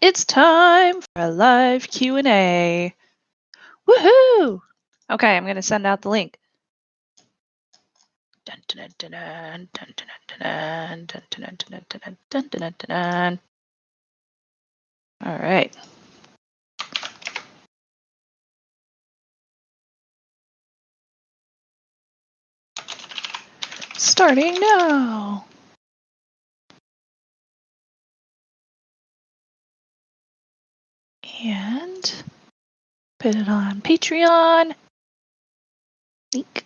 It's time for a live Q&A. Woohoo! Okay, I'm going to send out the link. All right. Starting now. And put it on Patreon. Link.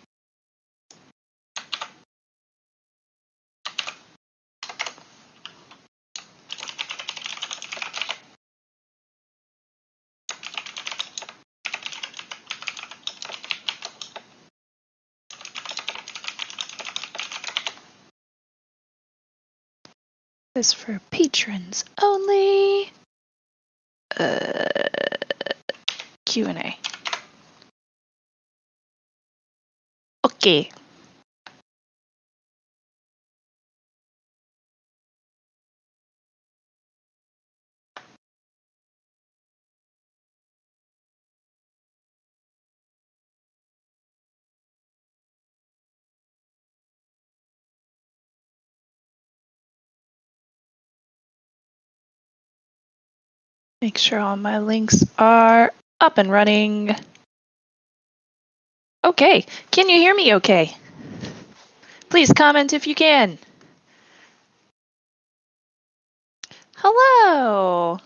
This is for patrons only. Q&A. Okay. Make sure all my links are up and running. Okay, can you hear me okay? Please comment if you can. Hello.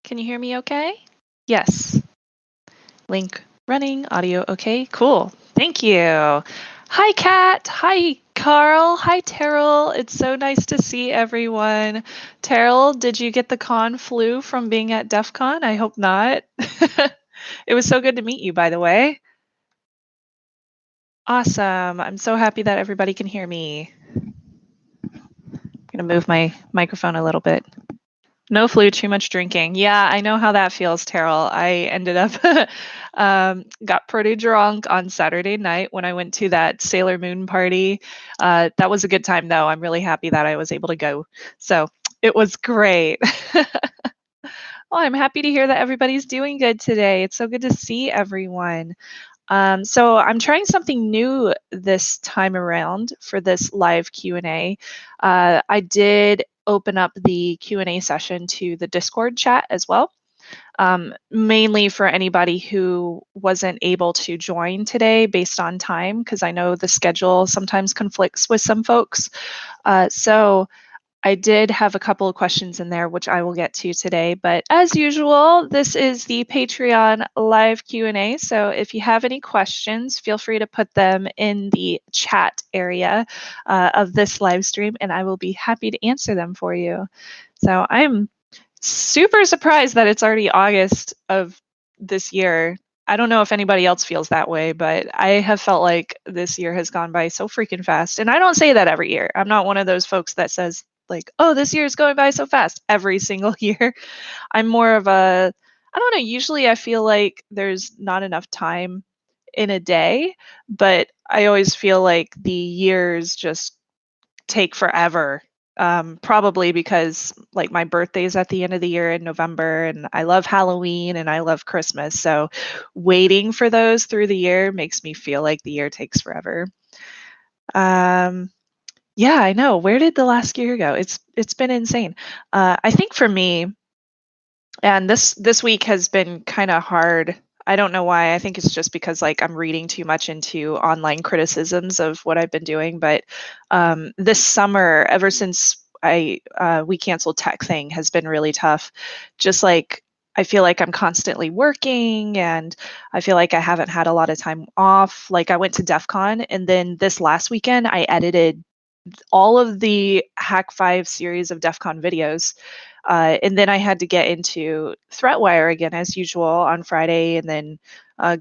Can you hear me okay? Yes. Link running, audio okay, cool. Thank you. Hi, Kat. Hi, Carl. Hi, Terrell. It's so nice to see everyone. Terrell, did you get the con flu from being at DEF CON? I hope not. It was so good to meet you, by the way. Awesome. I'm so happy that everybody can hear me. I'm going to move my microphone a little bit. No flu, too much drinking. Yeah, I know how that feels, Terrell. I ended up got pretty drunk on Saturday night when I went to that Sailor Moon party. That was a good time, though. I'm really happy that I was able to go. So it was great. Well, I'm happy to hear that everybody's doing good today. It's so good to see everyone. So I'm trying something new this time around for this live Q&A. I did open up the Q&A session to the Discord chat as well, mainly for anybody who wasn't able to join today based on time, because I know the schedule sometimes conflicts with some folks. So I did have a couple of questions in there, which I will get to today. But as usual, this is the Patreon live Q&A. So if you have any questions, feel free to put them in the chat area of this live stream, and I will be happy to answer them for you. So I'm super surprised that it's already August of this year. I don't know if anybody else feels that way, but I have felt like this year has gone by so freaking fast. And I don't say that every year. I'm not one of those folks that says, like, oh, this year is going by so fast every single year. I'm more of a, I don't know, usually I feel like there's not enough time in a day, but I always feel like the years just take forever. Probably because like my birthday's at the end of the year in November, and I love Halloween and I love Christmas. So waiting for those through the year makes me feel like the year takes forever. Yeah, I know. Where did the last year go? It's been insane. I think for me, and this week has been kind of hard. I don't know why. I think it's just because like I'm reading too much into online criticisms of what I've been doing. But this summer, ever since we canceled Tech Thing, has been really tough. Just like I feel like I'm constantly working, and I feel like I haven't had a lot of time off. Like I went to DEF CON, and then this last weekend I edited all of the Hack 5 series of DEF CON videos. And then I had to get into ThreatWire again as usual on Friday, and then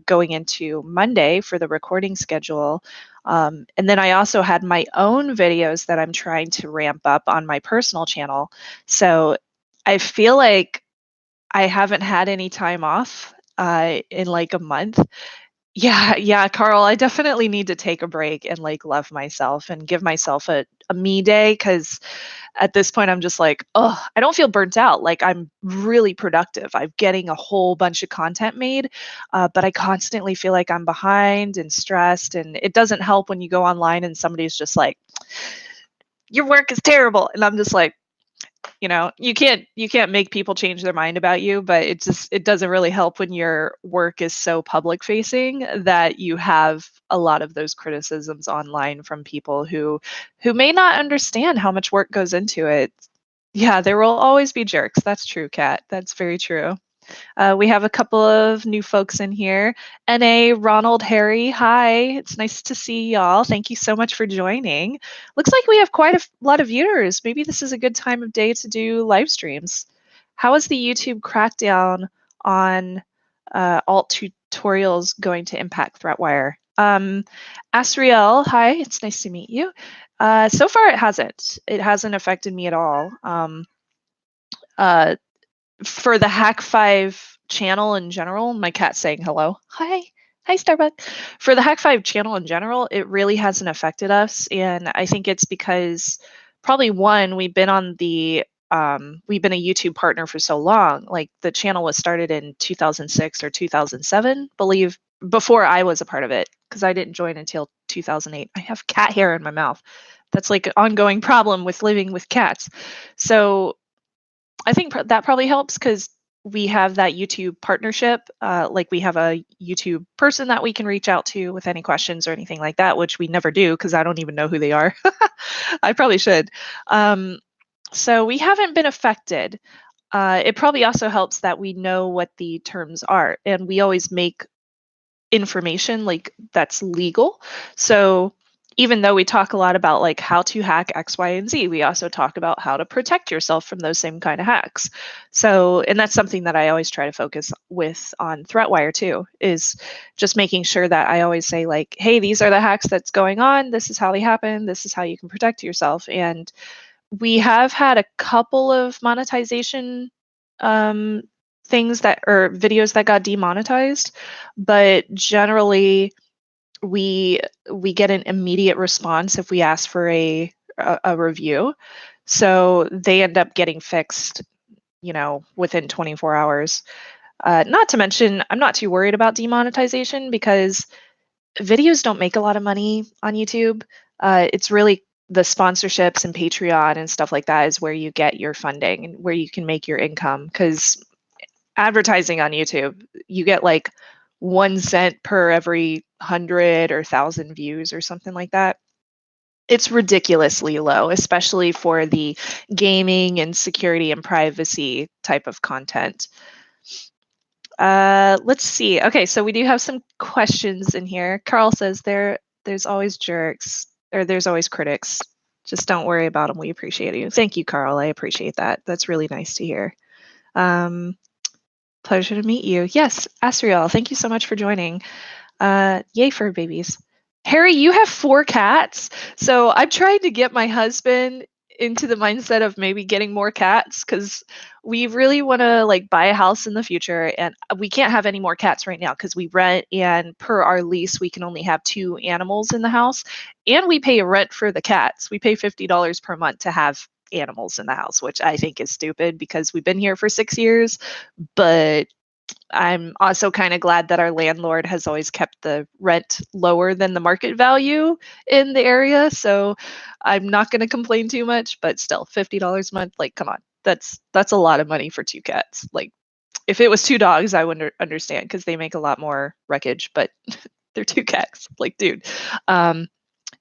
going into Monday for the recording schedule. And then I also had my own videos that I'm trying to ramp up on my personal channel. So I feel like I haven't had any time off in like a month. Yeah, Carl, I definitely need to take a break and like love myself and give myself a me day because at this point I'm just like, oh, I don't feel burnt out. Like I'm really productive. I'm getting a whole bunch of content made, but I constantly feel like I'm behind and stressed. And it doesn't help when you go online and somebody's just like, your work is terrible. And I'm just like, you can't make people change their mind about you, but it doesn't really help when your work is so public facing that you have a lot of those criticisms online from people who may not understand how much work goes into it. Yeah, there will always be jerks. That's true, Kat. That's very true. We have a couple of new folks in here. NA, Ronald, Harry, hi. It's nice to see y'all. Thank you so much for joining. Looks like we have quite a lot of viewers. Maybe this is a good time of day to do live streams. How is the YouTube crackdown on alt tutorials going to impact ThreatWire? Asriel, hi. It's nice to meet you. So far, it hasn't. It hasn't affected me at all. Uh, for the Hack5 channel in general, my cat's saying hello. Hi. Hi, Starbuck. For the Hack5 channel in general, it really hasn't affected us. And I think it's because probably one, we've been a YouTube partner for so long. Like the channel was started in 2006 or 2007, believe before I was a part of it, because I didn't join until 2008. I have cat hair in my mouth. That's like an ongoing problem with living with cats. So I think that probably helps because we have that YouTube partnership. Like we have a YouTube person that we can reach out to with any questions or anything like that, which we never do because I don't even know who they are. I probably should. So we haven't been affected. It probably also helps that we know what the terms are, and we always make information like that's legal. So even though we talk a lot about like how to hack X, Y, and Z, we also talk about how to protect yourself from those same kind of hacks. So, and that's something that I always try to focus with on ThreatWire too, is just making sure that I always say like, hey, these are the hacks that's going on. This is how they happen. This is how you can protect yourself. And we have had a couple of monetization um, things that or videos that got demonetized, but generally we we get an immediate response if we ask for a review. So they end up getting fixed, within 24 hours. Not to mention, I'm not too worried about demonetization because videos don't make a lot of money on YouTube. It's really the sponsorships and Patreon and stuff like that is where you get your funding and where you can make your income. Because advertising on YouTube, you get like 1 cent per every 100 or 1,000 views or something like that. It's ridiculously low, especially for the gaming and security and privacy type of content. Let's see. Okay, so we do have some questions in here. Carl says there's always jerks or there's always critics. Just don't worry about them. We appreciate you. Thank you, Carl. I appreciate that. That's really nice to hear. Pleasure to meet you. Yes, Asriel, thank you so much for joining. Yay for babies. Harry, you have 4 cats. So I'm trying to get my husband into the mindset of maybe getting more cats because we really want to like buy a house in the future, and we can't have any more cats right now because we rent, and per our lease we can only have 2 animals in the house, and we pay rent for the cats. We pay $50 per month to have animals in the house, which I think is stupid because we've been here for 6 years, but I'm also kind of glad that our landlord has always kept the rent lower than the market value in the area. So I'm not going to complain too much, but still $50 a month, like, come on. That's a lot of money for 2 cats. Like if it was 2 dogs, I would understand because they make a lot more wreckage, but they're 2 cats. Like, dude. But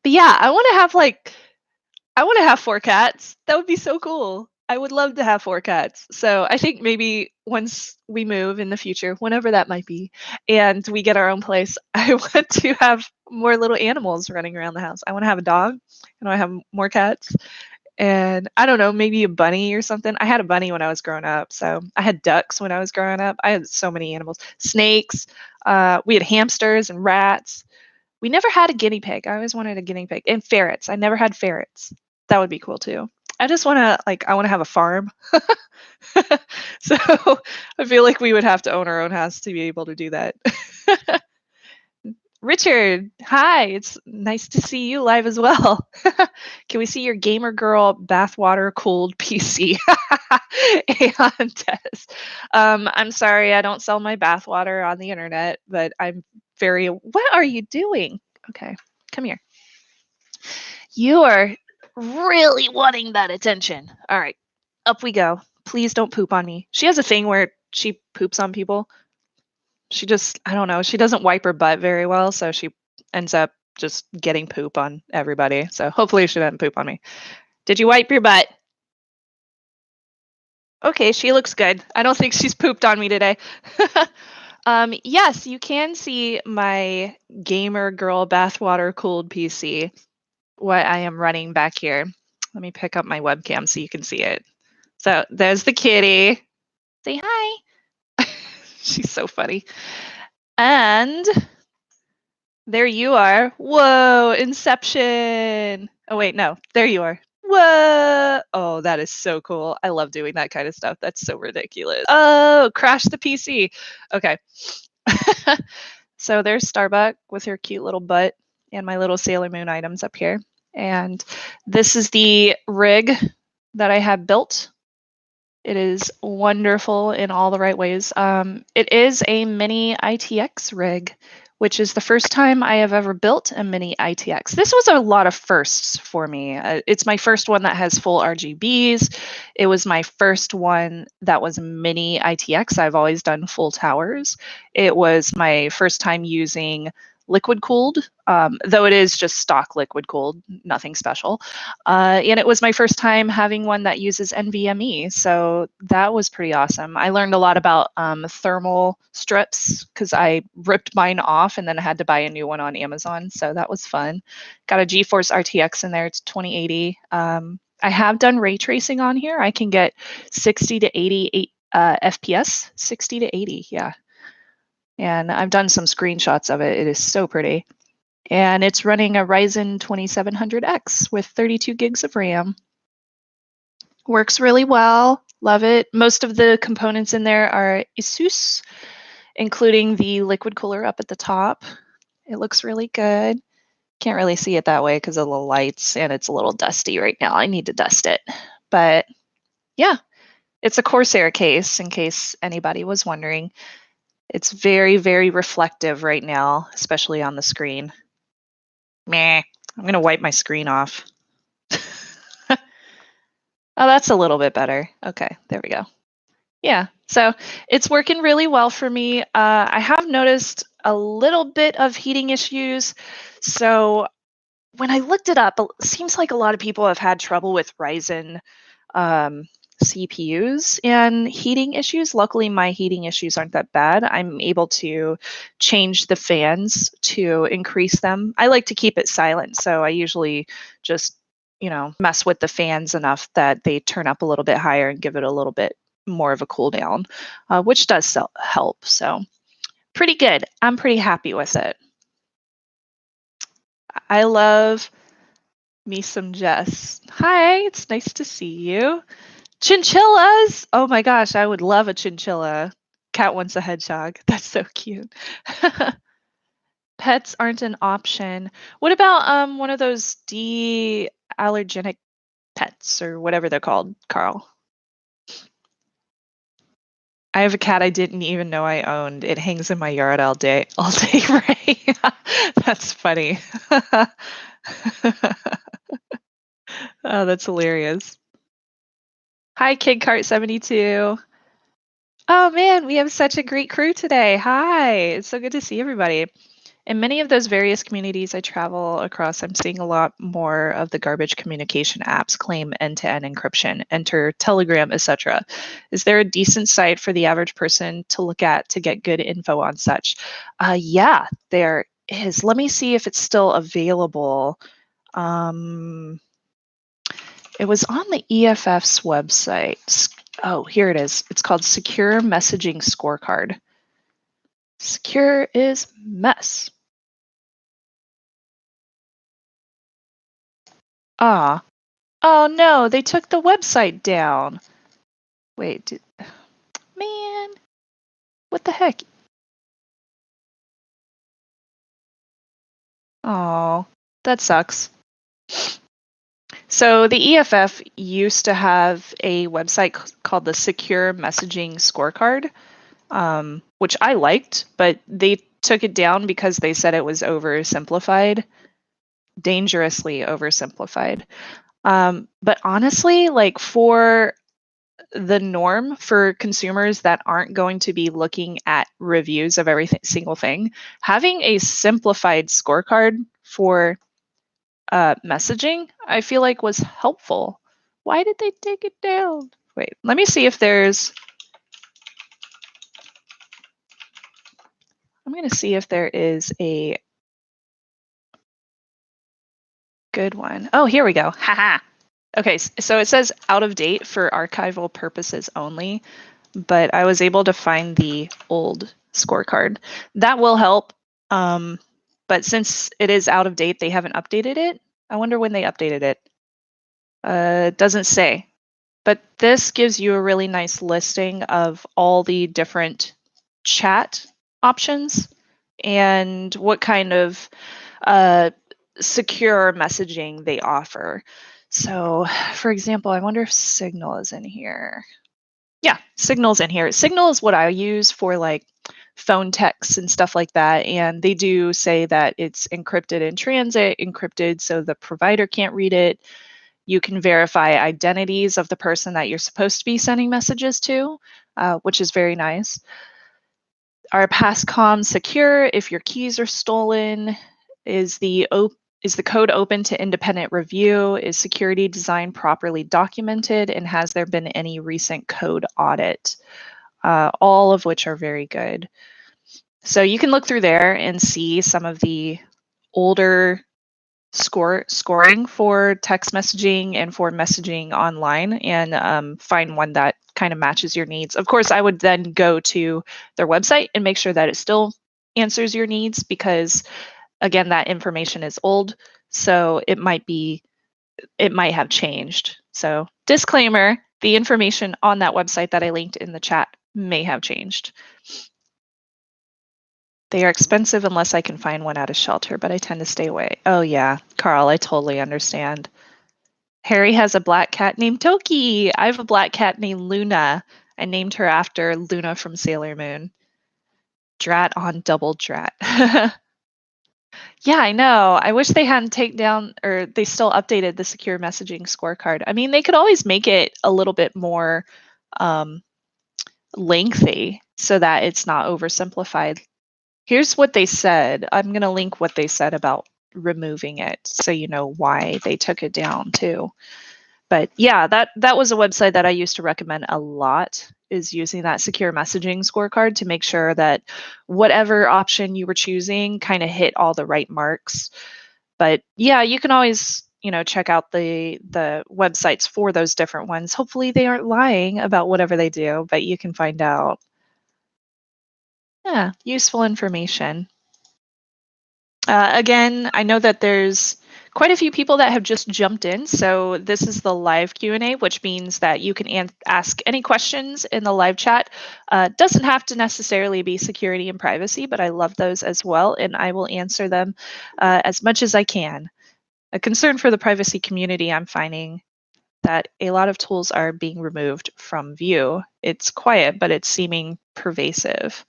yeah, I want to have 4 cats. That would be so cool. I would love to have 4 cats. So I think maybe once we move in the future, whenever that might be, and we get our own place, I want to have more little animals running around the house. I want to have a dog. I want to have more cats. And I don't know, maybe a bunny or something. I had a bunny when I was growing up. So I had ducks when I was growing up. I had so many animals, snakes. We had hamsters and rats. We never had a guinea pig. I always wanted a guinea pig and ferrets. I never had ferrets. That would be cool too. I just want to I want to have a farm. So I feel like we would have to own our own house to be able to do that. Richard, hi. It's nice to see you live as well. Can we see your gamer girl bathwater cooled PC? And Tess. I'm sorry, I don't sell my bathwater on the internet, but I'm very. What are you doing? Okay, come here. You are really wanting that attention. All right, up we go. Please don't poop on me. She has a thing where she poops on people. She just, I don't know, she doesn't wipe her butt very well, so she ends up just getting poop on everybody. So hopefully she doesn't poop on me. Did you wipe your butt? Okay, she looks good. I don't think she's pooped on me today. Yes, you can see my gamer girl bathwater cooled PC, what I am running back here. Let me pick up my webcam so you can see it. So there's the kitty. Say hi. She's so funny. And there you are. Whoa, Inception. Oh, wait, no. There you are. Whoa. Oh, that is so cool. I love doing that kind of stuff. That's so ridiculous. Oh, crash the PC. Okay. So there's Starbuck with her cute little butt and my little Sailor Moon items up here. And this is the rig that I have built. It is wonderful in all the right ways. It is a mini ITX rig, which is the first time I have ever built a mini ITX. This was a lot of firsts for me. It's my first one that has full RGBs. It was my first one that was mini ITX. I've always done full towers. It was my first time using liquid cooled, though it is just stock liquid cooled, nothing special. And it was my first time having one that uses NVMe, so that was pretty awesome. I learned a lot about thermal strips because I ripped mine off and then I had to buy a new one on Amazon, so that was fun. Got a GeForce RTX in there, it's 2080. I have done ray tracing on here. I can get 60 to 80 FPS, 60 to 80, yeah. And I've done some screenshots of it. It is so pretty. And it's running a Ryzen 2700X with 32 gigs of RAM. Works really well. Love it. Most of the components in there are ASUS, including the liquid cooler up at the top. It looks really good. Can't really see it that way because of the lights, and it's a little dusty right now. I need to dust it. But yeah, it's a Corsair case, in case anybody was wondering. It's very, very reflective right now, especially on the screen. Meh. I'm going to wipe my screen off. Oh, that's a little bit better. Okay, there we go. Yeah, so it's working really well for me. I have noticed a little bit of heating issues. So when I looked it up, it seems like a lot of people have had trouble with Ryzen CPUs and heating issues. Luckily, my heating issues aren't that bad. I'm able to change the fans to increase them. I like to keep it silent, so I usually just, mess with the fans enough that they turn up a little bit higher and give it a little bit more of a cool down, which does help. So pretty good. I'm pretty happy with it. I love me some Jess. Hi, it's nice to see you. Chinchillas! Oh my gosh, I would love a chinchilla. Cat wants a hedgehog. That's so cute. Pets aren't an option. What about one of those de-allergenic pets or whatever they're called, Carl? I have a cat I didn't even know I owned. It hangs in my yard all day, Ray. That's funny. Oh, that's hilarious. Hi, KidCart72. Oh man, we have such a great crew today. Hi, it's so good to see everybody. In many of those various communities I travel across, I'm seeing a lot more of the garbage communication apps claim end-to-end encryption, enter Telegram, etc. Is there a decent site for the average person to look at to get good info on such? Yeah, there is. Let me see if it's still available. It was on the EFF's website. Oh, here it is. It's called Secure Messaging Scorecard. Secure is mess. Ah. Oh no, they took the website down. Wait, man, what the heck? Oh, that sucks. So the EFF used to have a website called the Secure Messaging Scorecard, which I liked, but they took it down because they said it was oversimplified, dangerously oversimplified. But honestly, like for the norm for consumers that aren't going to be looking at reviews of every single thing, having a simplified scorecard for messaging, I feel like was helpful. Why did they take it down? Wait, let me see if there's. I'm going to see if there is a good one. Oh, here we go. Haha. Okay, so it says out of date for archival purposes only, but I was able to find the old scorecard. That will help. But since it is out of date, they haven't updated it. I wonder when they updated it. It doesn't say. But this gives you a really nice listing of all the different chat options and what kind of secure messaging they offer. So, for example, I wonder if Signal is in here. Yeah, Signal's in here. Signal is what I use for like phone texts and stuff like that. And they do say that it's encrypted in transit, encrypted so the provider can't read it. You can verify identities of the person that you're supposed to be sending messages to, which is very nice. Are PassCom secure if your keys are stolen? Is the code open to independent review? Is security design properly documented? And has there been any recent code audit? All of which are very good. So you can look through there and see some of the older scoring for text messaging and for messaging online and find one that kind of matches your needs. Of course, I would then go to their website and make sure that it still answers your needs because, again, that information is old. So it might have changed. So disclaimer, the information on that website that I linked in the chat may have changed. They are expensive unless I can find one at a shelter, but I tend to stay away. Oh yeah, Carl, I totally understand. Harry has a black cat named Toki. I have a black cat named Luna. I named her after Luna from Sailor Moon. Drat on double drat. Yeah, I know. I wish they hadn't taken down or they still updated the secure messaging scorecard. I mean, they could always make it a little bit more lengthy so that it's not oversimplified. Here's what they said. I'm going to link what they said about removing it so you know why they took it down too. But yeah, that was a website that I used to recommend a lot, is using that secure messaging scorecard to make sure that whatever option you were choosing kind of hit all the right marks. But yeah, you can always, check out the websites for those different ones. Hopefully they aren't lying about whatever they do, but you can find out. Yeah, useful information. Again, I know that there's quite a few people that have just jumped in. So this is the live Q&A, which means that you can ask any questions in the live chat. Doesn't have to necessarily be security and privacy, but I love those as well, and I will answer them as much as I can. A concern for the privacy community, I'm finding that a lot of tools are being removed from view. It's quiet, but it's seeming pervasive.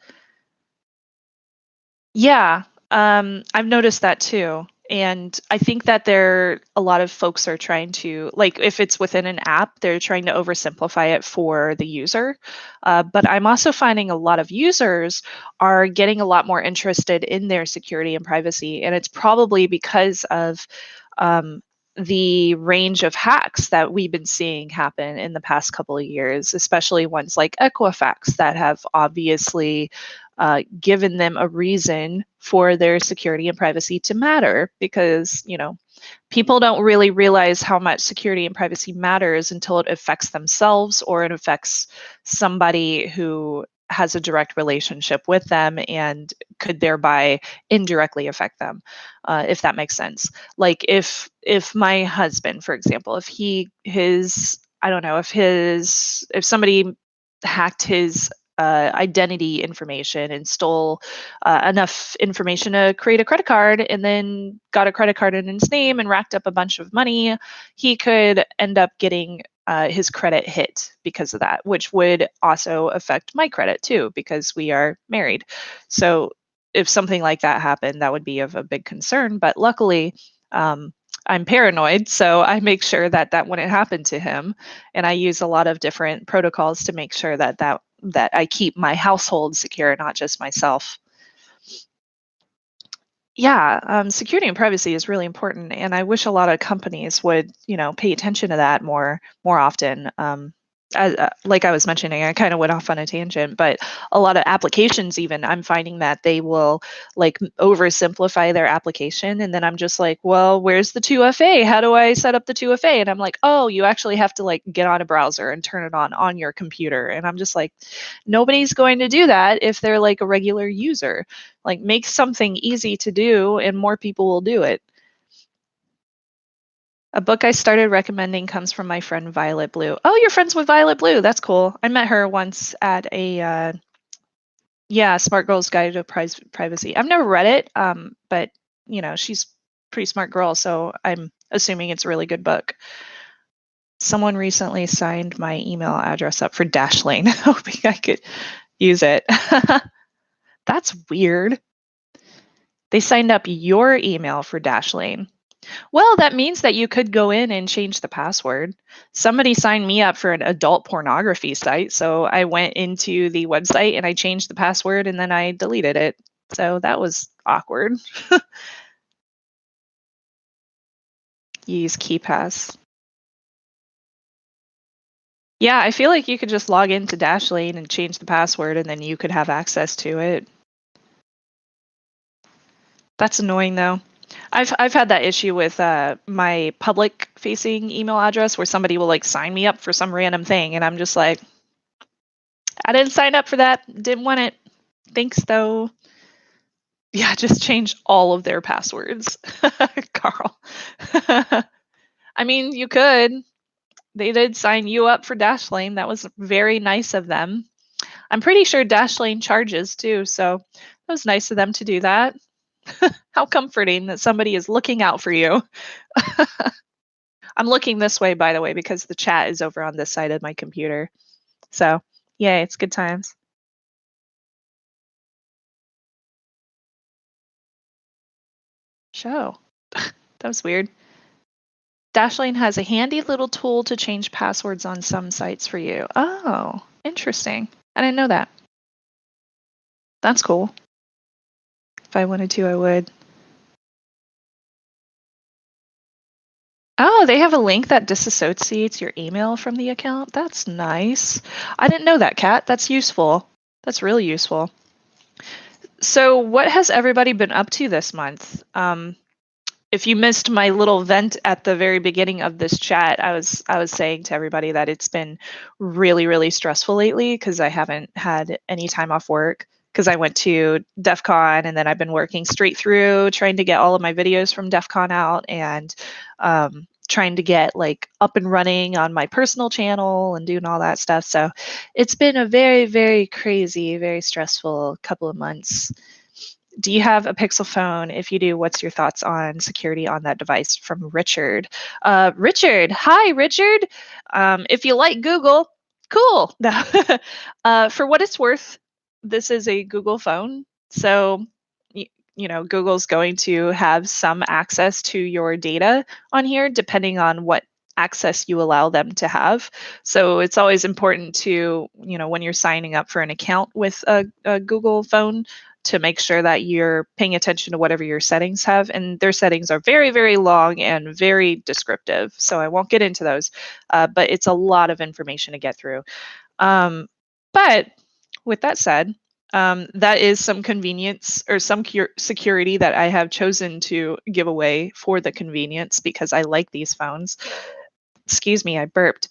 Yeah, I've noticed that too. And I think that a lot of folks are trying to, like, if it's within an app, they're trying to oversimplify it for the user. But I'm also finding a lot of users are getting a lot more interested in their security and privacy. And it's probably because of the range of hacks that we've been seeing happen in the past couple of years, especially ones like Equifax that have obviously given them a reason for their security and privacy to matter, because people don't really realize how much security and privacy matters until it affects themselves or it affects somebody who has a direct relationship with them and could thereby indirectly affect them, if that makes sense. Like if my husband, for example, if somebody hacked his identity information and stole enough information to create a credit card and then got a credit card in his name and racked up a bunch of money, he could end up getting his credit hit because of that, which would also affect my credit too because we are married. So if something like that happened, that would be of a big concern. But luckily, I'm paranoid, so I make sure that that wouldn't happen to him, and I use a lot of different protocols to make sure that I keep my household secure, not just myself. Yeah, security and privacy is really important, and I wish a lot of companies would, pay attention to that more often. Like I was mentioning, I kind of went off on a tangent, but a lot of applications, even I'm finding that they will like oversimplify their application, and then I'm just like, well, where's the 2FA? How do I set up the 2FA? And I'm like, oh, you actually have to like get on a browser and turn it on your computer, and I'm just like, nobody's going to do that if they're like a regular user. Like, make something easy to do, and more people will do it. A book I started recommending comes from my friend Violet Blue. Oh, you're friends with Violet Blue. That's cool. I met her once at a yeah, Smart Girl's Guide to Privacy. I've never read it, but she's a pretty smart girl, so I'm assuming it's a really good book. Someone recently signed my email address up for Dashlane, hoping I could use it. That's weird. They signed up your email for Dashlane. Well, that means that you could go in and change the password. Somebody signed me up for an adult pornography site, so I went into the website and I changed the password and then I deleted it. So that was awkward. Use KeePass. Yeah, I feel like you could just log into Dashlane and change the password and then you could have access to it. That's annoying though. I've had that issue with my public facing email address where somebody will like sign me up for some random thing and I'm just like, I didn't sign up for that. Didn't want it. Thanks though. Yeah, just change all of their passwords. Carl. I mean, you could. They did sign you up for Dashlane. That was very nice of them. I'm pretty sure Dashlane charges too, so that was nice of them to do that. How comforting that somebody is looking out for you. I'm looking this way, by the way, because the chat is over on this side of my computer. So, yay, it's good times. Show. That was weird. Dashlane has a handy little tool to change passwords on some sites for you. Oh, interesting. I didn't know that. That's cool. If I wanted to, I would. Oh, they have a link that disassociates your email from the account. That's nice. I didn't know that, Kat. That's useful. That's really useful. So, what has everybody been up to this month? If you missed my little vent at the very beginning of this chat, I was saying to everybody that it's been really, really stressful lately because I haven't had any time off work because I went to DEF CON and then I've been working straight through trying to get all of my videos from DEF CON out and trying to get like up and running on my personal channel and doing all that stuff. So it's been a very, very crazy, very stressful couple of months. Do you have a Pixel phone? If you do, what's your thoughts on security on that device? From Richard. Richard, hi, Richard. If you like Google, cool. For what it's worth, this is a Google phone. So, Google's going to have some access to your data on here, depending on what access you allow them to have. So it's always important to, when you're signing up for an account with a Google phone, to make sure that you're paying attention to whatever your settings have. And their settings are very, very long and very descriptive. So I won't get into those, but it's a lot of information to get through. But with that said, that is some convenience or some security that I have chosen to give away for the convenience because I like these phones. Excuse me, I burped.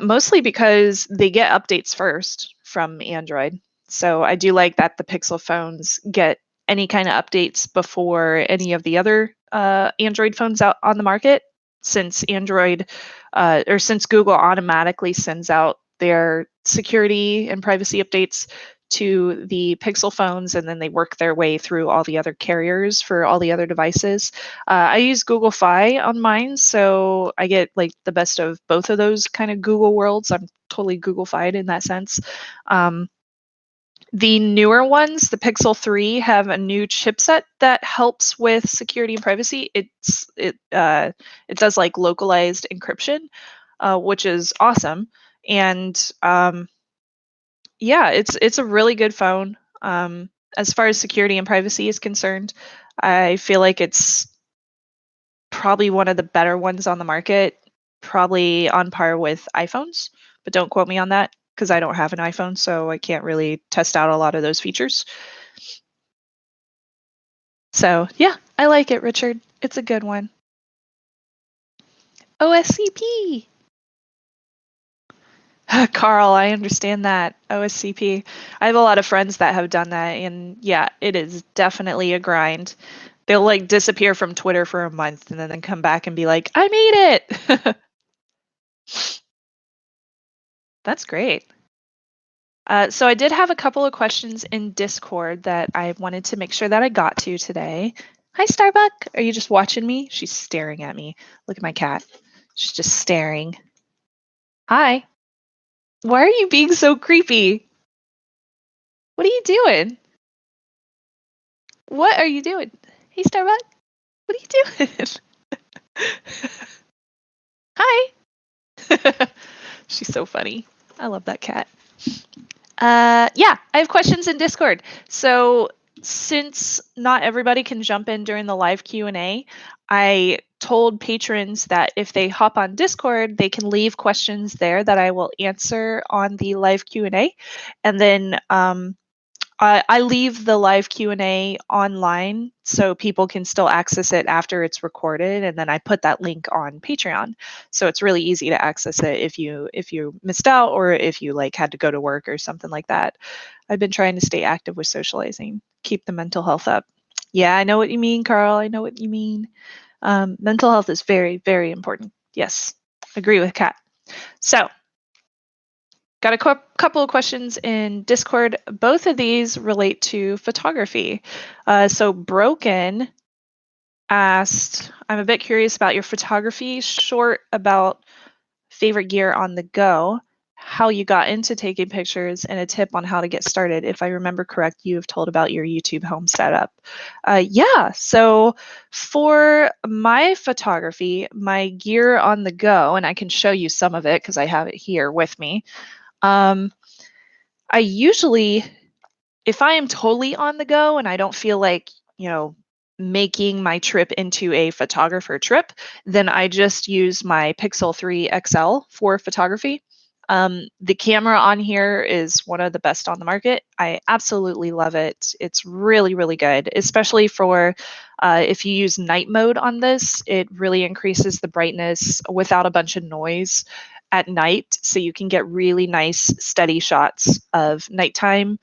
Mostly because they get updates first from Android. So I do like that the Pixel phones get any kind of updates before any of the other Android phones out on the market, since Android since Google automatically sends out their security and privacy updates to the Pixel phones, and then they work their way through all the other carriers for all the other devices. I use Google Fi on mine, so I get like the best of both of those kind of Google worlds. I'm totally Google Fi'd in that sense. The newer ones, the Pixel 3, have a new chipset that helps with security and privacy. It does like localized encryption, which is awesome. And yeah, it's a really good phone. As far as security and privacy is concerned, I feel like it's probably one of the better ones on the market, probably on par with iPhones, but don't quote me on that because I don't have an iPhone, so I can't really test out a lot of those features. So yeah, I like it, Richard. It's a good one. OSCP. Carl, I understand that. OSCP. I have a lot of friends that have done that, and yeah, it is definitely a grind. They'll like disappear from Twitter for a month and then come back and be like, I made it. That's great. So I did have a couple of questions in Discord that I wanted to make sure that I got to today. Hi, Starbuck. Are you just watching me? She's staring at me. Look at my cat. She's just staring. Hi. Why are you being so creepy? What are you doing? What are you doing? Hey, Starbuck. What are you doing? Hi. She's so funny. I love that cat. Yeah, I have questions in Discord. So since not everybody can jump in during the live Q&A, I told patrons that if they hop on Discord, they can leave questions there that I will answer on the live Q&A. And then I leave the live Q&A online so people can still access it after it's recorded, and then I put that link on Patreon. So it's really easy to access it if you missed out or if you like had to go to work or something like that. I've been trying to stay active with socializing, keep the mental health up. Yeah, I know what you mean, Carl. I know what you mean. Mental health is very, very important. Yes, agree with Kat. So got a couple of questions in Discord. Both of these relate to photography. So Broken asked, I'm a bit curious about your photography, short about favorite gear on the go, how you got into taking pictures, and a tip on how to get started. If I remember correct, you have told about your YouTube home setup. Yeah, so for my photography, my gear on the go, and I can show you some of it because I have it here with me. I usually, if I am totally on the go and I don't feel like, making my trip into a photographer trip, then I just use my Pixel 3 XL for photography. The camera on here is one of the best on the market. I absolutely love it. It's really, really good, especially for if you use night mode on this. It really increases the brightness without a bunch of noise at night, so you can get really nice steady shots of nighttime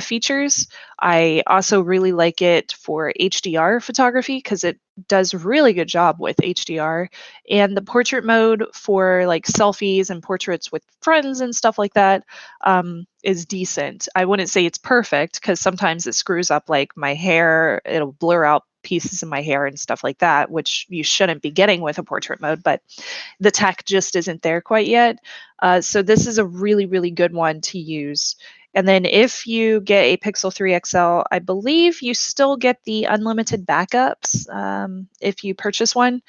features. I also really like it for HDR photography because it does really good job with HDR, and the portrait mode for like selfies and portraits with friends and stuff like that is decent. I wouldn't say it's perfect because sometimes it screws up like my hair. It'll blur out pieces of my hair and stuff like that, which you shouldn't be getting with a portrait mode, but the tech just isn't there quite yet. So this is a really, really good one to use. And then if you get a Pixel 3 XL, I believe you still get the unlimited backups if you purchase one.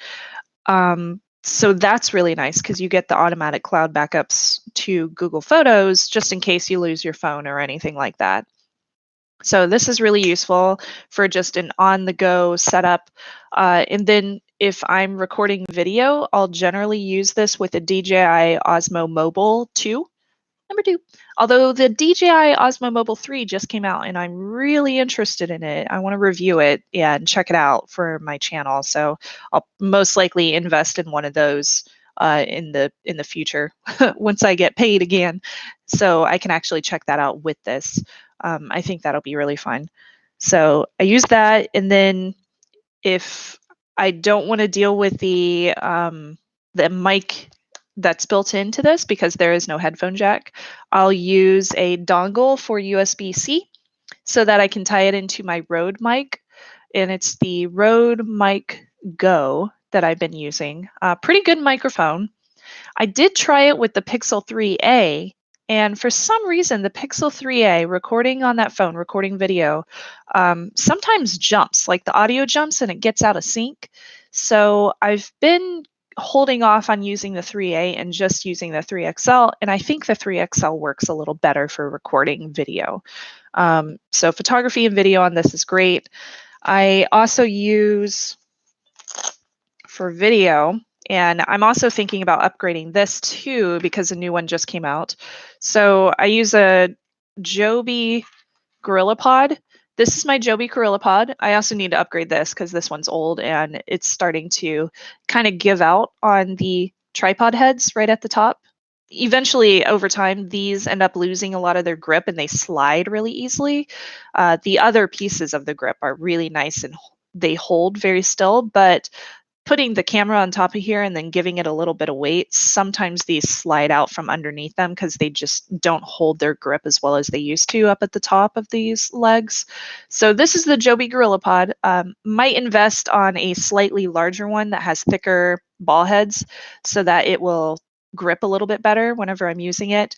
So that's really nice because you get the automatic cloud backups to Google Photos just in case you lose your phone or anything like that. So this is really useful for just an on-the-go setup. And then if I'm recording video, I'll generally use this with a DJI Osmo Mobile 2. Number 2. Although the DJI Osmo Mobile 3 just came out and I'm really interested in it. I want to review it and check it out for my channel. So I'll most likely invest in one of those in the future once I get paid again, so I can actually check that out with this. I think that'll be really fun. So I use that, and then if I don't want to deal with the mic that's built into this because there is no headphone jack. I'll use a dongle for USB-C so that I can tie it into my Rode mic, and it's the Rode Mic Go that I've been using. Pretty good microphone. I did try it with the Pixel 3a, and for some reason, the Pixel 3a recording on that phone, recording video, sometimes jumps, like the audio jumps and it gets out of sync. So I've been holding off on using the 3a and just using the 3XL, and I think the 3XL works a little better for recording video. So photography and video on this is great. I also use for video, and I'm also thinking about upgrading this too because a new one just came out. So I use a Joby GorillaPod. This is my Joby GorillaPod. I also need to upgrade this because this one's old and it's starting to kind of give out on the tripod heads right at the top. Eventually, over time, these end up losing a lot of their grip and they slide really easily. The other pieces of the grip are really nice and they hold very still, but putting the camera on top of here and then giving it a little bit of weight, sometimes these slide out from underneath them because they just don't hold their grip as well as they used to up at the top of these legs. So this is the Joby GorillaPod. Might invest on a slightly larger one that has thicker ball heads so that it will grip a little bit better whenever I'm using it.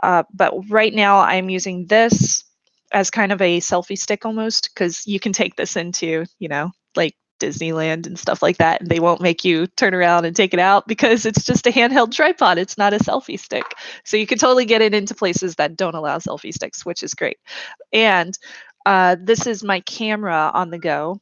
But right now I'm using this as kind of a selfie stick almost, because you can take this into, like Disneyland and stuff like that, and they won't make you turn around and take it out because it's just a handheld tripod. It's not a selfie stick. So you can totally get it into places that don't allow selfie sticks, which is great. And this is my camera on the go.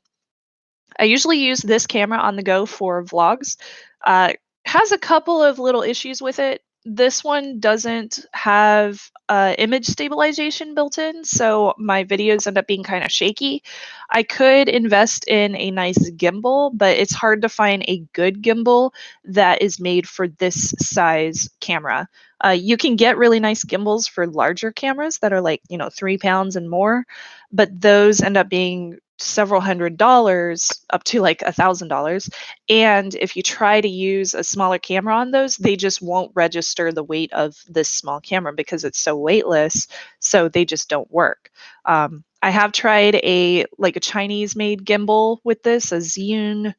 I usually use this camera on the go for vlogs. Has a couple of little issues with it. This one doesn't have image stabilization built in, so my videos end up being kind of shaky. I could invest in a nice gimbal, but it's hard to find a good gimbal that is made for this size camera. You can get really nice gimbals for larger cameras that are like, 3 pounds and more, but those end up being several $100s up to like $1,000. And if you try to use a smaller camera on those, they just won't register the weight of this small camera because it's so weightless. So they just don't work. I have tried a Chinese made gimbal with this, a Zhiyun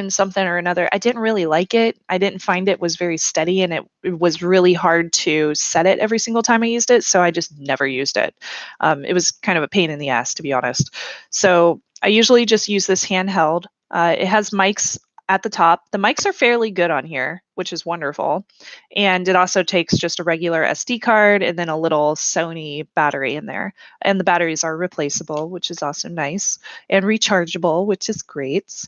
something or another. I didn't really like it. I didn't find it was very steady, and it was really hard to set it every single time I used it, so I just never used it. It was kind of a pain in the ass, to be honest. So I usually just use this handheld. It has mics at the top. The mics are fairly good on here, which is wonderful. And it also takes just a regular SD card and then a little Sony battery in there. And the batteries are replaceable, which is also nice, and rechargeable, which is great.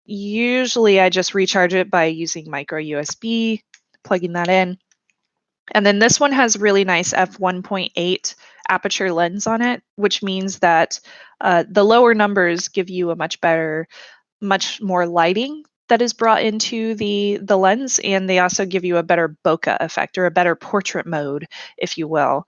Usually I just recharge it by using micro USB, plugging that in. And then this one has really nice f1.8 aperture lens on it, which means that the lower numbers give you a much more lighting that is brought into the lens, and they also give you a better bokeh effect, or a better portrait mode, if you will.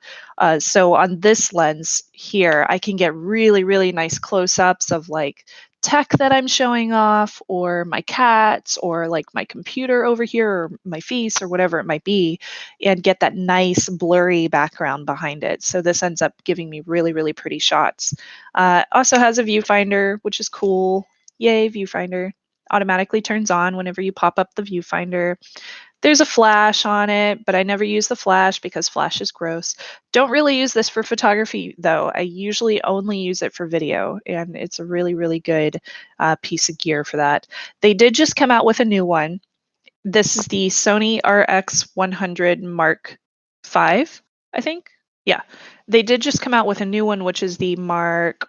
So on this lens here, I can get really, really nice close-ups of like tech that I'm showing off, or my cats, or like my computer over here, or my face, or whatever it might be, and get that nice blurry background behind it. So this ends up giving me really, really pretty shots. Also has a viewfinder, which is cool. Yay, viewfinder. Automatically turns on whenever you pop up the viewfinder. There's a flash on it, but I never use the flash because flash is gross. Don't really use this for photography, though. I usually only use it for video, and it's a really, really good piece of gear for that. They did just come out with a new one. This is the Sony RX100 Mark V, I think. Yeah, they did just come out with a new one, which is the Mark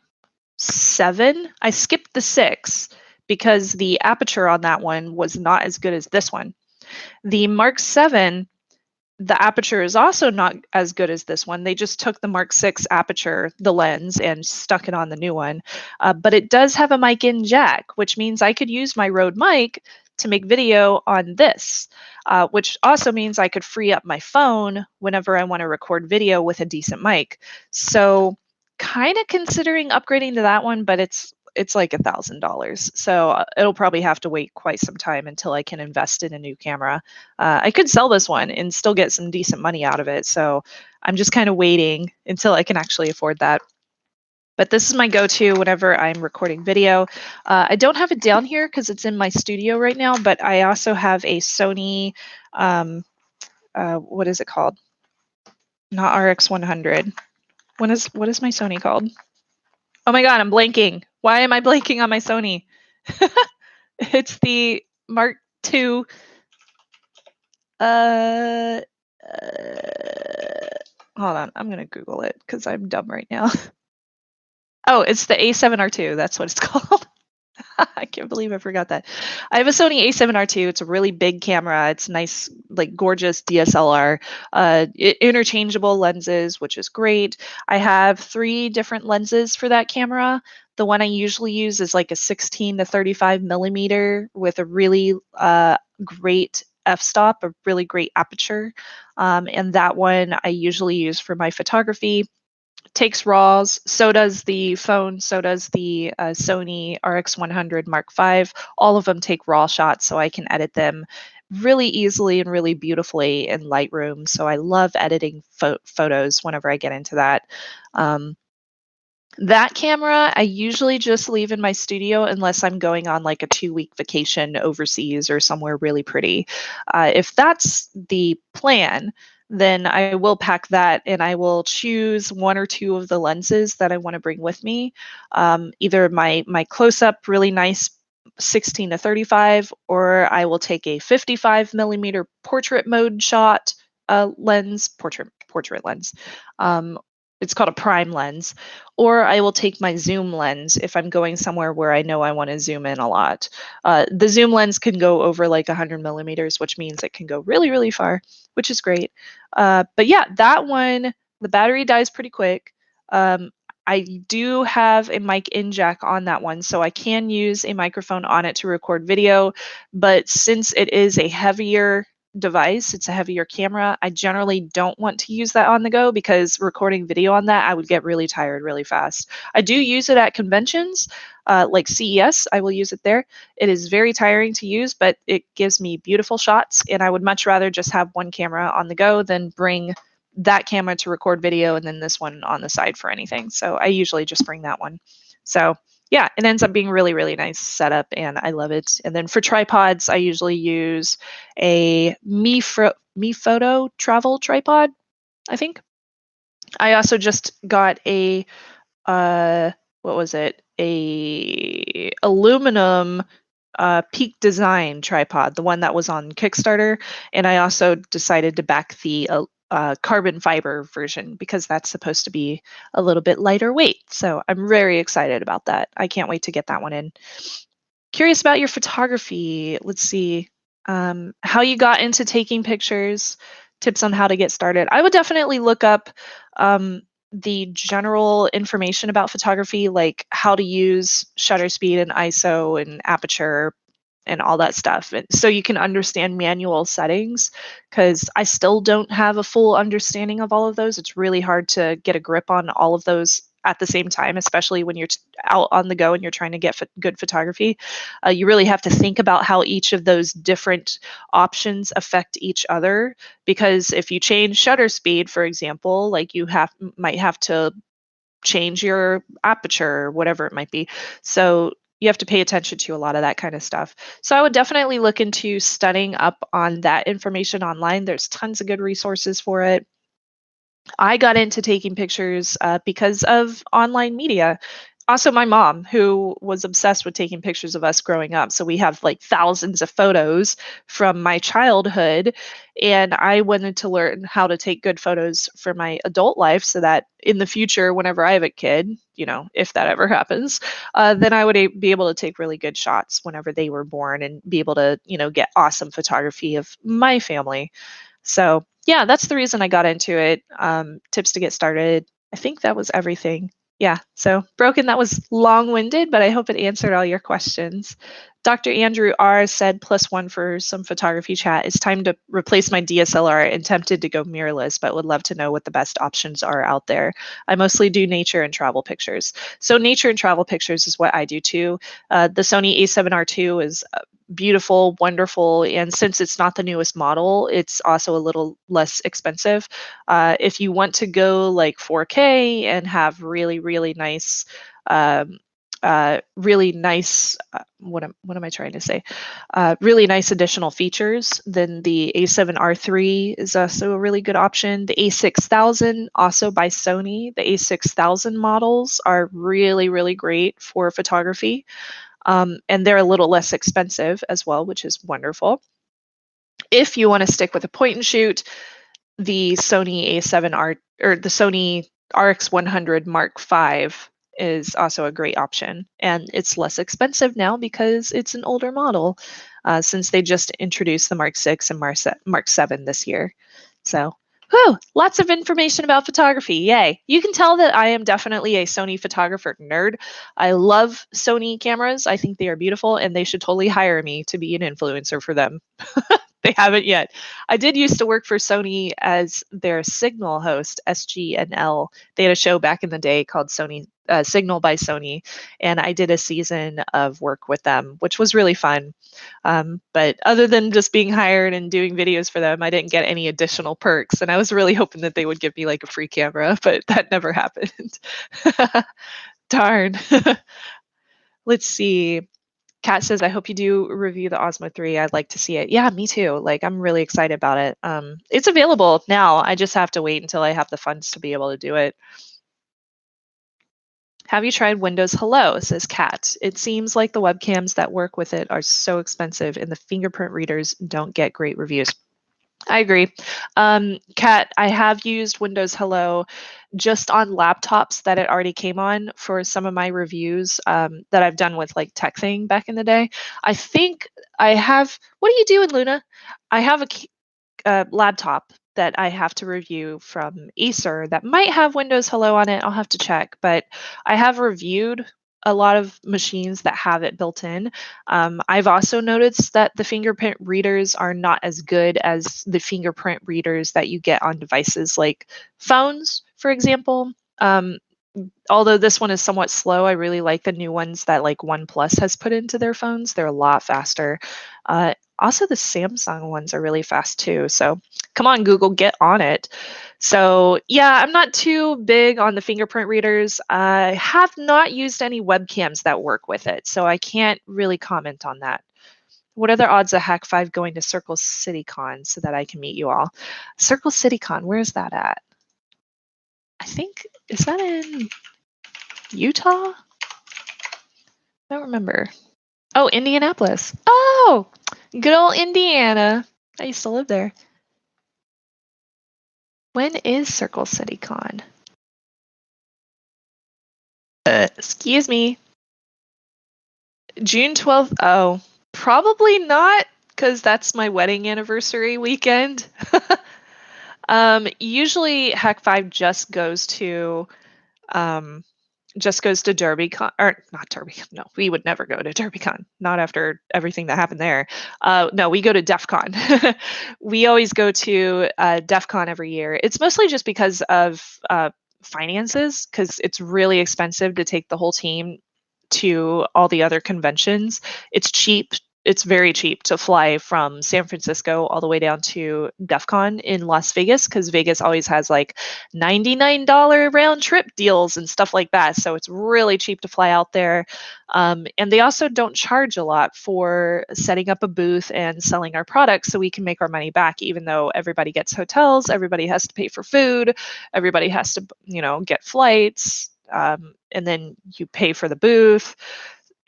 7. I skipped the 6 because the aperture on that one was not as good as this one. The Mark 7, the aperture is also not as good as this one. They just took the Mark 6 aperture, the lens, and stuck it on the new one. But it does have a mic in jack, which means I could use my Rode mic to make video on this, which also means I could free up my phone whenever I want to record video with a decent mic. So kind of considering upgrading to that one, but it's it's like $1,000. So it'll probably have to wait quite some time until I can invest in a new camera. I could sell this one and still get some decent money out of it. So I'm just kind of waiting until I can actually afford that. But this is my go-to whenever I'm recording video. I don't have it down here because it's in my studio right now, but I also have a Sony, what is it called? Not RX100. What is my Sony called? Oh my God, I'm blanking. Why am I blanking on my Sony? It's the Mark II. Uh, Hold on, I'm gonna Google it because I'm dumb right now. Oh, it's the A7R2. That's what it's called. I can't believe I forgot that. I have a Sony A7R2. It's a really big camera. It's nice, like gorgeous DSLR. Interchangeable lenses, which is great. I have 3 different lenses for that camera. The one I usually use is like a 16 to 35 millimeter with a really great f-stop, a really great aperture. And that one I usually use for my photography. Takes RAWs, so does the phone, so does the Sony RX100 Mark V. All of them take RAW shots, so I can edit them really easily and really beautifully in Lightroom. So I love editing photos whenever I get into that. That camera, I usually just leave in my studio unless I'm going on like a 2-week vacation overseas or somewhere really pretty. If that's the plan, then I will pack that and I will choose 1 or 2 of the lenses that I want to bring with me. Either my close-up, really nice 16 to 35, or I will take a 55 millimeter portrait mode shot lens, portrait lens. It's called a prime lens, or I will take my zoom lens if I'm going somewhere where I know I want to zoom in a lot. The zoom lens can go over like 100 millimeters, which means it can go really, really far, which is great. But yeah, that one, the battery dies pretty quick. I do have a mic in jack on that one, so I can use a microphone on it to record video. But since it is a heavier device, it's a heavier camera, I generally don't want to use that on the go because recording video on that, I would get really tired really fast. I do use it at conventions, like CES, I will use it there. It is very tiring to use, but it gives me beautiful shots, and I would much rather just have one camera on the go than bring that camera to record video and then this one on the side for anything. So I usually just bring that one. So yeah, it ends up being really, really nice setup and I love it. And then for tripods, I usually use a MeFoto travel tripod, I think. I also just got a, what was it? A aluminum Peak Design tripod, the one that was on Kickstarter. And I also decided to back the carbon fiber version because that's supposed to be a little bit lighter weight. So I'm very excited about that. I can't wait to get that one in. Curious about your photography. Let's see how you got into taking pictures, tips on how to get started. I would definitely look up the general information about photography, like how to use shutter speed and ISO and aperture and all that stuff. And so you can understand manual settings because I still don't have a full understanding of all of those. It's really hard to get a grip on all of those at the same time, especially when you're out on the go and you're trying to get good photography. You really have to think about how each of those different options affect each other. Because if you change shutter speed, for example, like might have to change your aperture or whatever it might be. So you have to pay attention to a lot of that kind of stuff. So I would definitely look into studying up on that information online. There's tons of good resources for it. I got into taking pictures because of online media. Also, my mom, who was obsessed with taking pictures of us growing up. So we have like thousands of photos from my childhood. And I wanted to learn how to take good photos for my adult life so that in the future, whenever I have a kid, if that ever happens, then I would be able to take really good shots whenever they were born and be able to, get awesome photography of my family. So yeah, that's the reason I got into it. Tips to get started. I think that was everything. Yeah, so broken, that was long-winded, but I hope it answered all your questions. Dr. Andrew R. said +1 for some photography chat. It's time to replace my DSLR and tempted to go mirrorless, but would love to know what the best options are out there. I mostly do nature and travel pictures. So nature and travel pictures is what I do too. The Sony A7R II is beautiful, wonderful, and since it's not the newest model, it's also a little less expensive. If you want to go like 4K and have really nice, um, what am I trying to say? Really nice additional features, then the A7R III is also a really good option. The A6000, also by Sony, the A6000 models are really great for photography. And they're a little less expensive as well, which is wonderful. If you want to stick with a point and shoot, the Sony A7R or the Sony RX100 Mark V is also a great option, and it's less expensive now because it's an older model, since they just introduced the Mark VI and Mark VII this year. So, whew, lots of information about photography. Yay. You can tell that I am definitely a Sony photographer nerd. I love Sony cameras. I think they are beautiful, and they should totally hire me to be an influencer for them. They haven't yet. I did used to work for Sony as their Signal host, SGNL. They had a show back in the day called Signal by Sony, and I did a season of work with them, which was really fun. But other than just being hired and doing videos for them, I didn't get any additional perks, and I was really hoping that they would give me like a free camera, but that never happened. Darn. Let's see. Kat says, I hope you do review the Osmo 3. I'd like to see it. Yeah, me too. Like, I'm really excited about it. It's available now. I just have to wait until I have the funds to be able to do it. Have you tried Windows Hello? Says Kat. It seems like the webcams that work with it are so expensive and the fingerprint readers don't get great reviews. I agree. Kat, I have used Windows Hello just on laptops that it already came on for some of my reviews that I've done with like Tech Thing back in the day. I think I have. What are you doing, Luna? I have a laptop that I have to review from Acer that might have Windows Hello on it. I'll have to check, but I have reviewed a lot of machines that have it built in. I've also noticed that the fingerprint readers are not as good as the fingerprint readers that you get on devices like phones, for example. Although this one is somewhat slow, I really like the new ones that like OnePlus has put into their phones. They're a lot faster. Also, the Samsung ones are really fast too. So come on, Google, get on it. So yeah, I'm not too big on the fingerprint readers. I have not used any webcams that work with it, so I can't really comment on that. What are the odds of Hack 5 going to Circle City Con so that I can meet you all? Circle City Con, where is that at? I think, is that in Utah? I don't remember. Oh, Indianapolis. Oh, good old Indiana. I used to live there. When is Circle City Con? Excuse me. June 12th. Oh, probably not, because that's my wedding anniversary weekend. Usually Hack 5 just goes to DerbyCon, or not Derby. No, we would never go to DerbyCon, not after everything that happened there. No, we go to DEF CON. We always go to DEF CON every year. It's mostly just because of finances, because it's really expensive to take the whole team to all the other conventions. It's cheap. It's very cheap to fly from San Francisco all the way down to DEF CON in Las Vegas, because Vegas always has like $99 round trip deals and stuff like that. So it's really cheap to fly out there. And they also don't charge a lot for setting up a booth and selling our products, so we can make our money back, even though everybody gets hotels, everybody has to pay for food, everybody has to, get flights. And then you pay for the booth,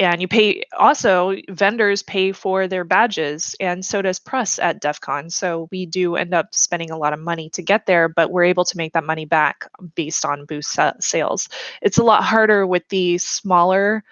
and you pay, also vendors pay for their badges, and so does press at DEF CON. So we do end up spending a lot of money to get there, but we're able to make that money back based on booth sales. It's a lot harder with the smaller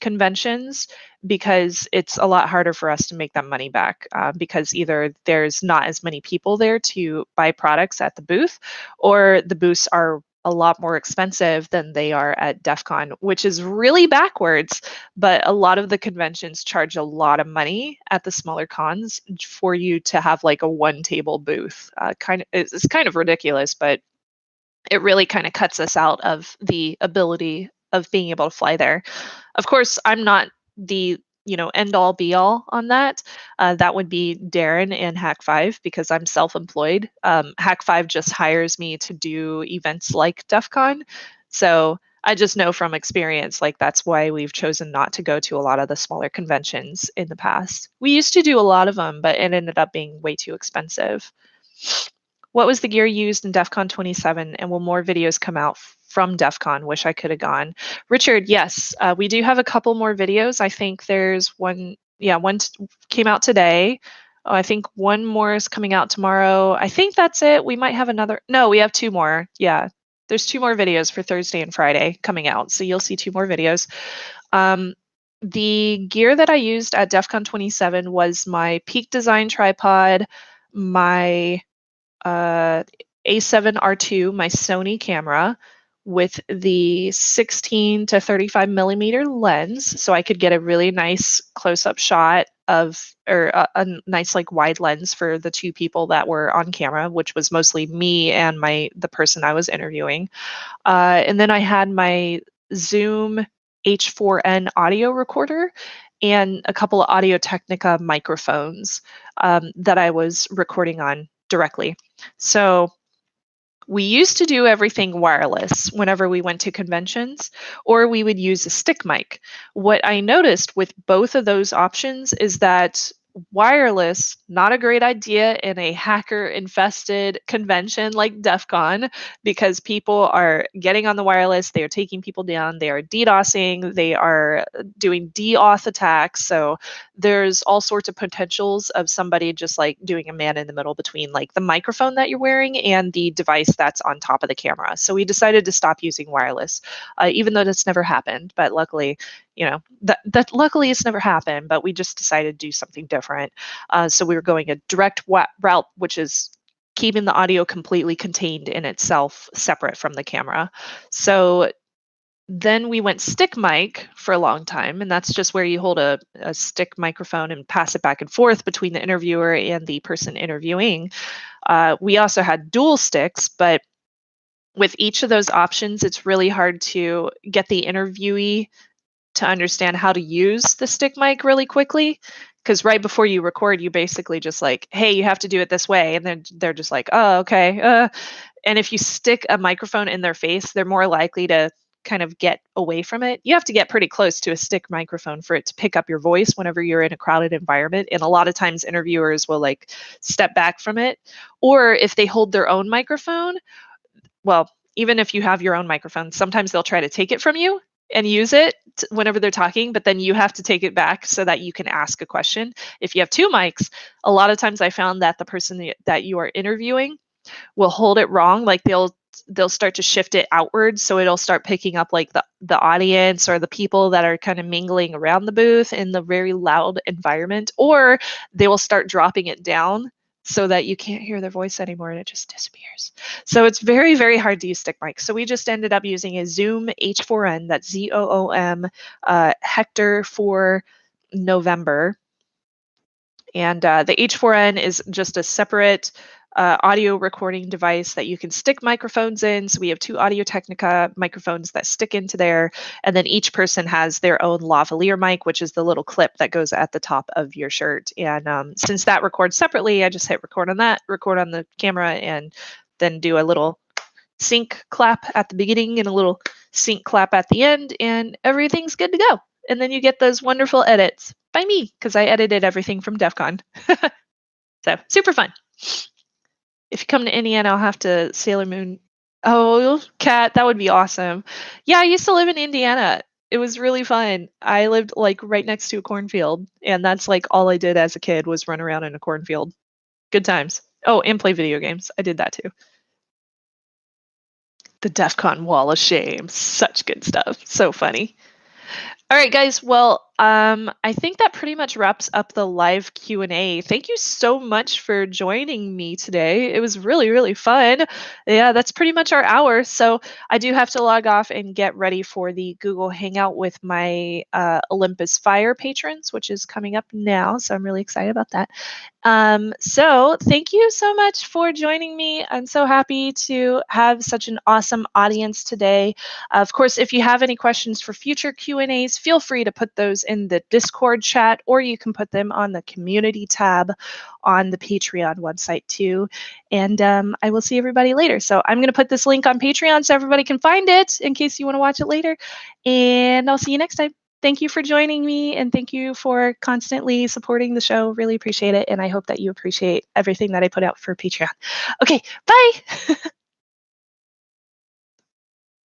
conventions, because it's a lot harder for us to make that money back, because either there's not as many people there to buy products at the booth, or the booths are a lot more expensive than they are at DEF CON, which is really backwards. But a lot of the conventions charge a lot of money at the smaller cons for you to have like a one table booth. It's kind of ridiculous, but it really kind of cuts us out of the ability of being able to fly there. Of course, I'm not the end all be all on that. That would be Darren and Hack5 because I'm self-employed. Hack5 just hires me to do events like DEF CON. So I just know from experience, like that's why we've chosen not to go to a lot of the smaller conventions in the past. We used to do a lot of them, but it ended up being way too expensive. What was the gear used in DEF CON 27, and will more videos come out from DEF CON? Wish I could have gone. Richard, yes, we do have a couple more videos. I think there's one, one came out today. Oh, I think one more is coming out tomorrow. I think that's it. We might have another. No, we have two more. Yeah, there's two more videos for Thursday and Friday coming out. So you'll see two more videos. The gear that I used at DEF CON 27 was my Peak Design tripod, my A7R2, my Sony camera, with the 16 to 35 millimeter lens, so I could get a really nice close-up shot of, or a nice like wide lens for the two people that were on camera, which was mostly me and the person I was interviewing. And then I had my Zoom H4n audio recorder and a couple of Audio Technica microphones that I was recording on directly. So we used to do everything wireless whenever we went to conventions, or we would use a stick mic. What I noticed with both of those options is that wireless, not a great idea in a hacker infested convention like DEF CON, because people are getting on the wireless, they are taking people down, they are DDoSing, they are doing DAuth attacks. So there's all sorts of potentials of somebody just like doing a man in the middle between like the microphone that you're wearing and the device that's on top of the camera. So we decided to stop using wireless, even though that's never happened. But luckily, that luckily it's never happened, but we just decided to do something different. So we were going a direct route, which is keeping the audio completely contained in itself, separate from the camera. So then we went stick mic for a long time, and that's just where you hold a stick microphone and pass it back and forth between the interviewer and the person interviewing. We also had dual sticks, but with each of those options, it's really hard to get the interviewee to understand how to use the stick mic really quickly, because right before you record, you basically just like, hey, you have to do it this way, and then they're just like, oh, okay. And if you stick a microphone in their face, they're more likely to kind of get away from it. You have to get pretty close to a stick microphone for it to pick up your voice whenever you're in a crowded environment. And a lot of times interviewers will like step back from it. Or if they hold their own microphone, well, even if you have your own microphone, sometimes they'll try to take it from you and use it whenever they're talking, but then you have to take it back so that you can ask a question. If you have two mics, a lot of times I found that the person that you are interviewing will hold it wrong. Like they'll start to shift it outwards, so it'll start picking up like the audience or the people that are kind of mingling around the booth in the very loud environment, or they will start dropping it down so that you can't hear their voice anymore and it just disappears. So it's very, very hard to use stick mic. So we just ended up using a Zoom H4n, that's ZOOM, Hector for November. And the H4n is just a separate audio recording device that you can stick microphones in. So we have two Audio Technica microphones that stick into there. And then each person has their own lavalier mic, which is the little clip that goes at the top of your shirt. And since that records separately, I just hit record on that, record on the camera, and then do a little sync clap at the beginning and a little sync clap at the end, and everything's good to go. And then you get those wonderful edits by me, because I edited everything from DEF CON. So super fun. If you come to Indiana, I'll have to Sailor Moon. Oh, Kat, that would be awesome. Yeah, I used to live in Indiana. It was really fun. I lived like right next to a cornfield, and that's like all I did as a kid was run around in a cornfield. Good times. Oh, and play video games. I did that too. The DEF CON Wall of Shame. Such good stuff. So funny. All right, guys. Well, I think that pretty much wraps up the live Q&A. Thank you so much for joining me today. It was really, really fun. Yeah, that's pretty much our hour. So I do have to log off and get ready for the Google Hangout with my Olympus Fire patrons, which is coming up now. So I'm really excited about that. So thank you so much for joining me. I'm so happy to have such an awesome audience today. Of course, if you have any questions for future Q&As, feel free to put those in the Discord chat, or you can put them on the community tab on the Patreon website too. And I will see everybody later. So I'm going to put this link on Patreon so everybody can find it in case you want to watch it later. And I'll see you next time. Thank you for joining me, and thank you for constantly supporting the show. Really appreciate it. And I hope that you appreciate everything that I put out for Patreon. Okay, bye.